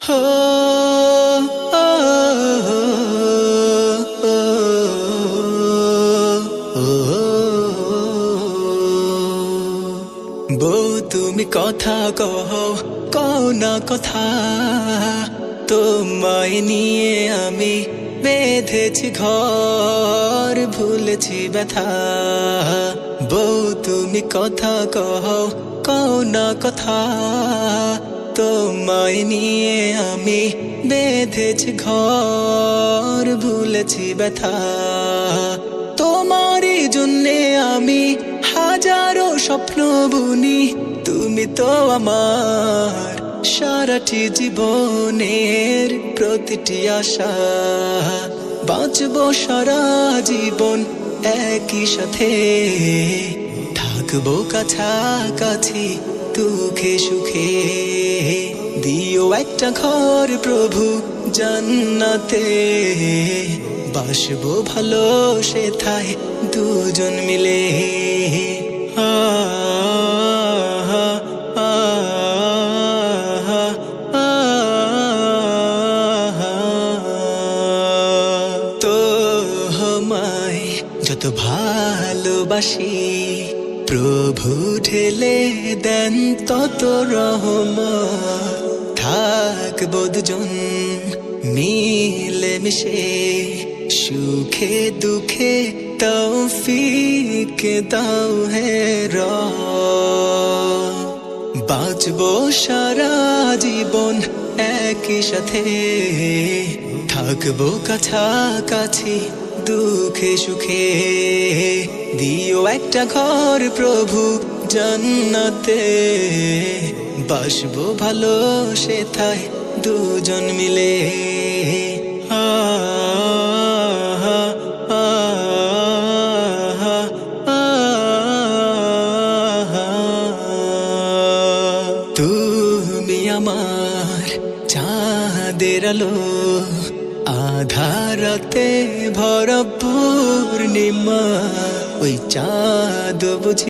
হো ও, ও, ও, বউ তুমি কথা কও, কও না কথা, তোমায় নিয়ে আমি বেঁধেছি ঘর, ভুলেছি ব্যথা। বউ তুমি কথা কও, কও না কথা, তোমায় নিয়ে আমি বেঁধেছি ঘর, ভুলেছি ব্যথা। তোমারই জন্যে আমি হাজারো স্বপ্ন বুনি, তুমি তো আমার সারাটি জীবনের প্রতিটি আশা। বাঁচবো সারা জীবন একই সাথে, থাকবো কাছাকাছি দুঃখে সুখে। দিও একটা ঘর প্রভু জান্নাতে, বাসবো ভালো সেথায় দুজন মিলে। আ আ আ তোমায় যত ভালোবাসি, প্রভু ঢেলে দেন তত রহমত। থাকবো দুজন মিলে মিশে, সুখে দুঃখে তৌফিক দাও হে রব। বাঁচবো সারা জীবন একই সাথে, থাকবো কাছাকাছি দুঃখে সুখে। দিও একটা ঘর প্রভু জান্নাতে, বাসবো ভালো সেথায় দুজন মিলে। আ আ আ তুমি আমার চাঁদের আলো, আধারাতে ভরা পূর্ণিমা। ওই চাঁদ বুঝি